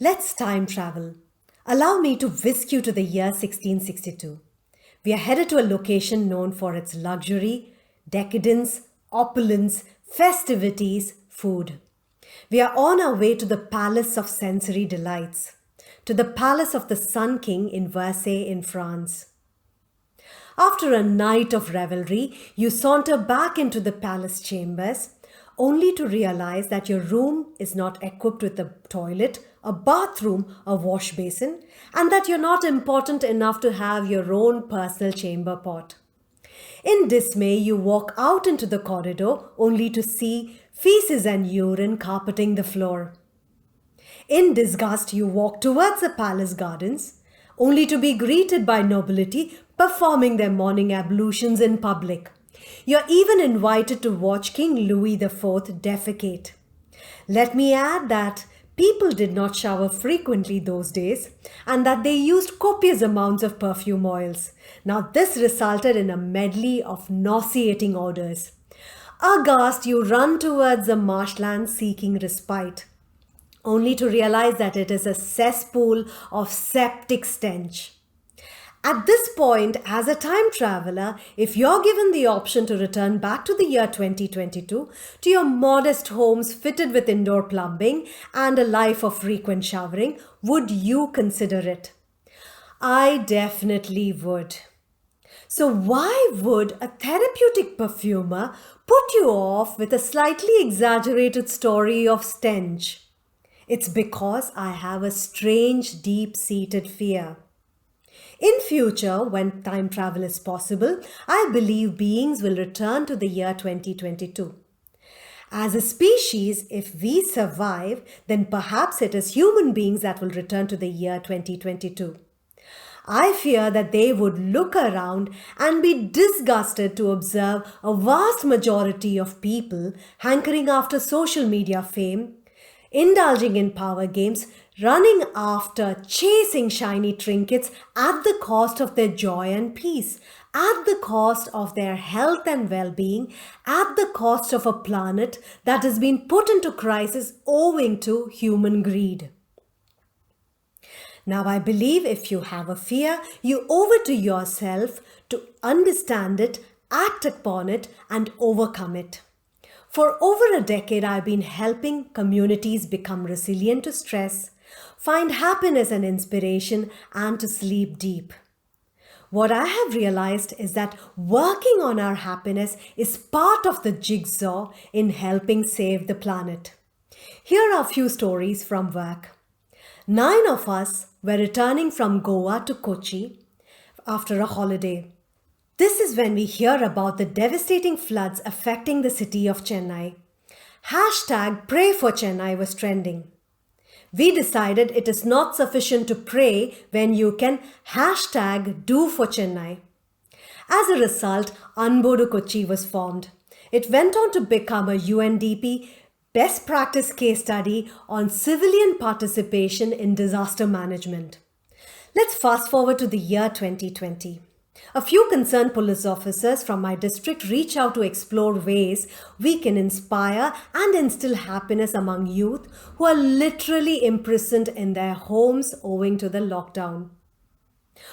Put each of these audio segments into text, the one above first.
Let's time travel. Allow me to whisk you to the year 1662. We are headed to a location known for its luxury, decadence, opulence, festivities, food. We are on our way to the Palace of Sensory Delights, to the Palace of the Sun King in Versailles in France. After a night of revelry, you saunter back into the palace chambers, only to realize that your room is not equipped with a toilet, a bathroom, a wash basin, and that you're not important enough to have your own personal chamber pot. In dismay, you walk out into the corridor only to see feces and urine carpeting the floor. In disgust, you walk towards the palace gardens, only to be greeted by nobility performing their morning ablutions in public. You're even invited to watch King Louis IV defecate. Let me add that people did not shower frequently those days and that they used copious amounts of perfume oils. Now this resulted in a medley of nauseating odors. Aghast, you run towards the marshland seeking respite, only to realize that it is a cesspool of septic stench. At this point, as a time traveler, if you're given the option to return back to the year 2022 to your modest homes fitted with indoor plumbing and a life of frequent showering, would you consider it? I definitely would. So why would a therapeutic perfumer put you off with a slightly exaggerated story of stench? It's because I have a strange, deep-seated fear. In future, when time travel is possible, I believe beings will return to the year 2022. As a species, if we survive, then perhaps it is human beings that will return to the year 2022. I fear that they would look around and be disgusted to observe a vast majority of people hankering after social media fame, indulging in power games, running after chasing shiny trinkets at the cost of their joy and peace, at the cost of their health and well-being, at the cost of a planet that has been put into crisis owing to human greed. Now, I believe if you have a fear, you owe it to yourself to understand it, act upon it, and overcome it. For over a decade, I've been helping communities become resilient to stress, find happiness and inspiration, and to sleep deep. What I have realized is that working on our happiness is part of the jigsaw in helping save the planet. Here are a few stories from work. 9 of us were returning from Goa to Kochi after a holiday. This is when we hear about the devastating floods affecting the city of Chennai. Hashtag Pray for Chennai was trending. We decided it is not sufficient to pray when you can hashtag Do for Chennai. As a result, Anbodu Kochi was formed. It went on to become a UNDP best practice case study on civilian participation in disaster management. Let's fast forward to the year 2020. A few concerned police officers from my district reach out to explore ways we can inspire and instill happiness among youth who are literally imprisoned in their homes owing to the lockdown.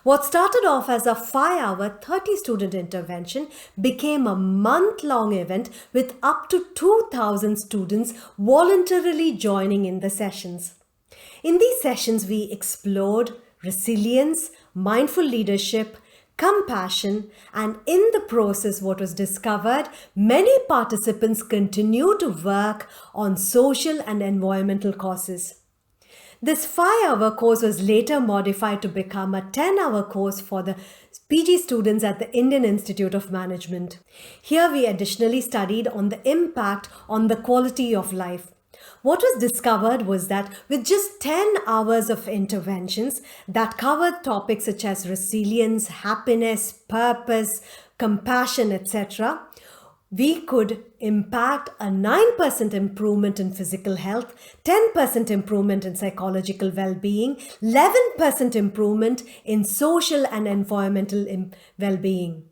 What started off as a 5-hour 30-student intervention became a month-long event with up to 2,000 students voluntarily joining in the sessions. In these sessions, we explored resilience, mindful leadership, compassion, and in the process, what was discovered, many participants continue to work on social and environmental causes. This 5-hour course was later modified to become a 10-hour course for the PG students at the Indian Institute of Management. Here we additionally studied on the impact on the quality of life. What was discovered was that with just 10 hours of interventions that covered topics such as resilience, happiness, purpose, compassion, etc., we could impact a 9% improvement in physical health, 10% improvement in psychological well-being, 11% improvement in social and environmental well-being.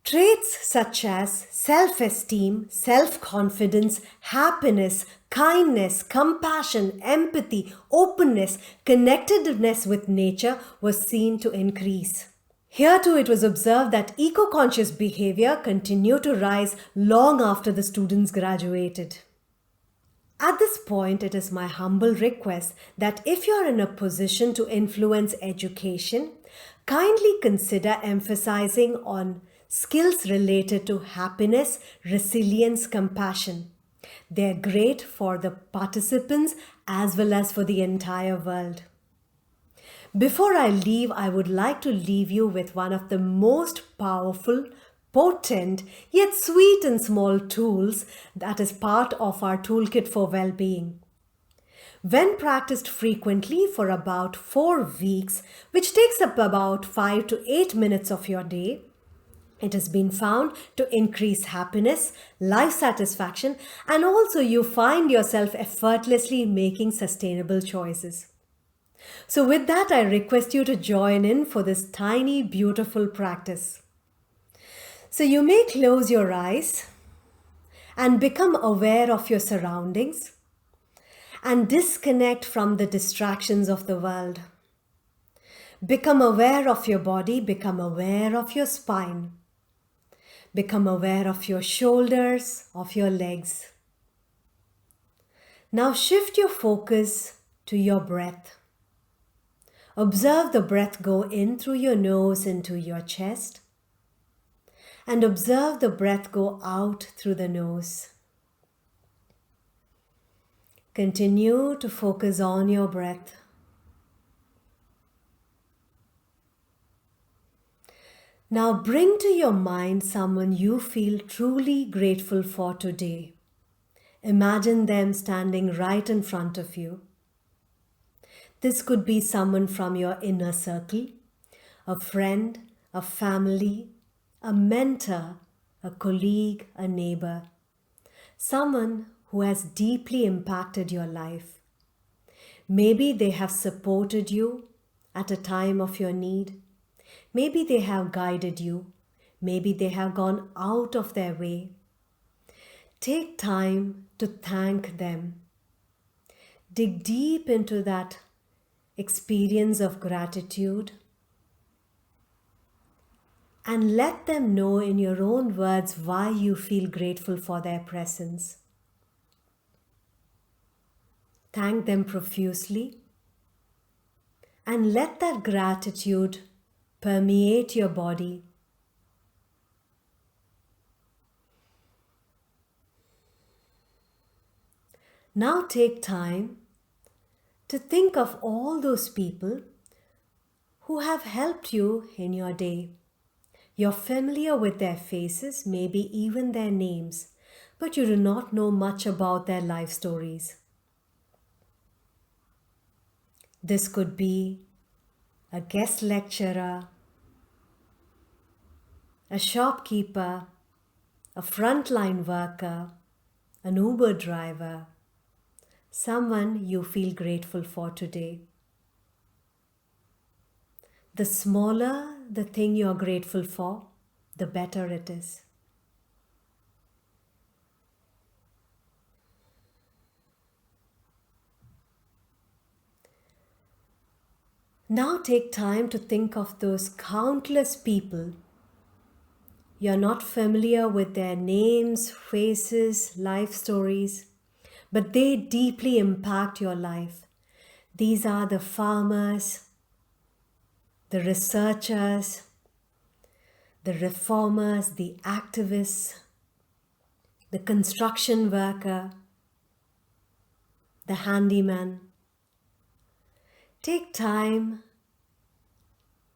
Traits such as self-esteem, self-confidence, happiness, kindness, compassion, empathy, openness, connectedness with nature was seen to increase. Here too it was observed that eco-conscious behavior continued to rise long after the students graduated. At this point, it is my humble request that if you are in a position to influence education, kindly consider emphasizing on skills related to happiness, resilience, compassion. They're great for the participants as well as for the entire world. Before I leave, I would like to leave you with one of the most powerful, potent, yet sweet and small tools that is part of our toolkit for well-being. When practiced frequently for about 4 weeks, which takes up about 5 to 8 minutes of your day, it has been found to increase happiness, life satisfaction, and also you find yourself effortlessly making sustainable choices. So with that, I request you to join in for this tiny, beautiful practice. So you may close your eyes and become aware of your surroundings and disconnect from the distractions of the world. Become aware of your body, become aware of your spine. Become aware of your shoulders, of your legs. Now shift your focus to your breath. Observe the breath go in through your nose into your chest, and observe the breath go out through the nose. Continue to focus on your breath. Now bring to your mind someone you feel truly grateful for today. Imagine them standing right in front of you. This could be someone from your inner circle, a friend, a family, a mentor, a colleague, a neighbor, someone who has deeply impacted your life. Maybe they have supported you at a time of your need. Maybe they have guided you. Maybe they have gone out of their way. Take time to thank them. Dig deep into that experience of gratitude and let them know in your own words why you feel grateful for their presence. Thank them profusely and let that gratitude permeate your body. Now take time to think of all those people who have helped you in your day. You're familiar with their faces, maybe even their names, but you do not know much about their life stories. This could be a guest lecturer, a shopkeeper, a frontline worker, an Uber driver, someone you feel grateful for today. The smaller the thing you're grateful for, the better it is. Now take time to think of those countless people. You're not familiar with their names, faces, life stories, but they deeply impact your life. These are the farmers, the researchers, the reformers, the activists, the construction worker, the handyman. Take time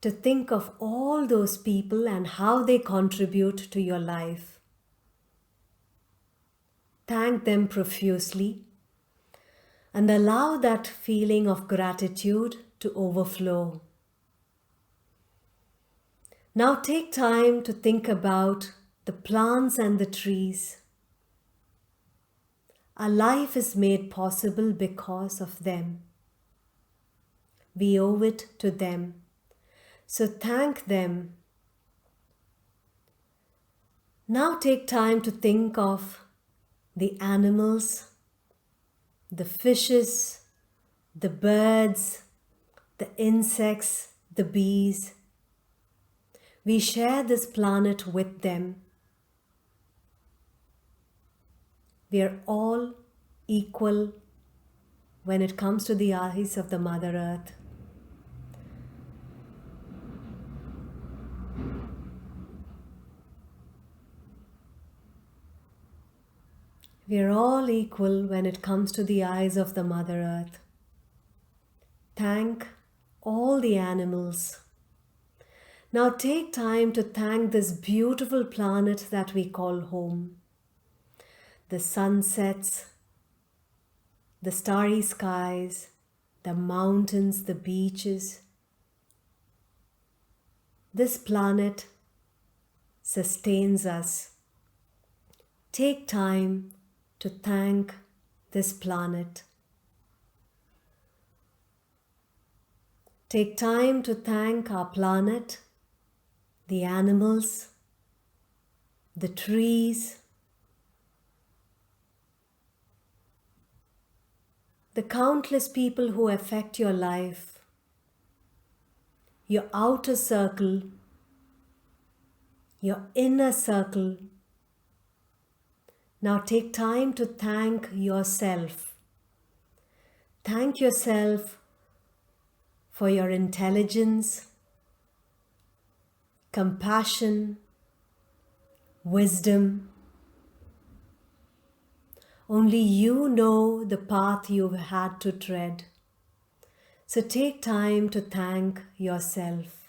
to think of all those people and how they contribute to your life. Thank them profusely and allow that feeling of gratitude to overflow. Now take time to think about the plants and the trees. Our life is made possible because of them. We owe it to them. So thank them Now take time to think of the animals, the fishes, the birds, the insects, the bees. We share this planet with them. We are all equal when it comes to the eyes of the Mother Earth. We are all equal when it comes to the eyes of the Mother Earth. Thank all the animals. Now take time to thank this beautiful planet that we call home. The sunsets, the starry skies, the mountains, the beaches. This planet sustains us. Take time to thank this planet. Take time to thank our planet, the animals, the trees, the countless people who affect your life, your outer circle, your inner circle. Now take time to thank yourself. Thank yourself for your intelligence, compassion, wisdom. Only you know the path you've had to tread. So take time to thank yourself.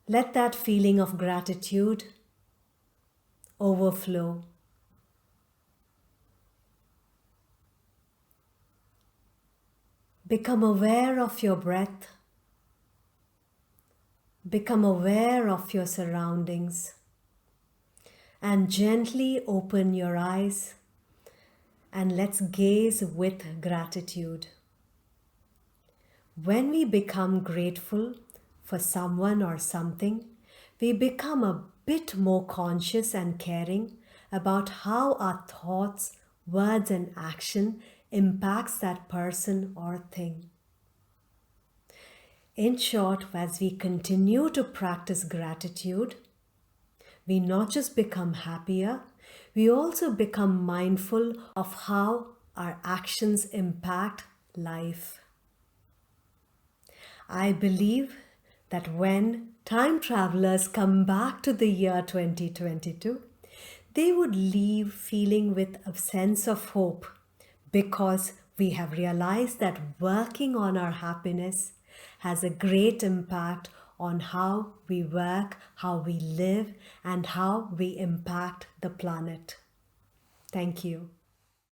Let that feeling of gratitude overflow. Become aware of your breath. Become aware of your surroundings. And gently open your eyes and let's gaze with gratitude. When we become grateful for someone or something, we become a bit more conscious and caring about how our thoughts, words, and action impacts that person or thing. In short, as we continue to practice gratitude, we not just become happier, we also become mindful of how our actions impact life. I believe that when time travelers come back to the year 2022, they would leave feeling with a sense of hope because we have realized that working on our happiness has a great impact on how we work, how we live, and how we impact the planet. Thank you.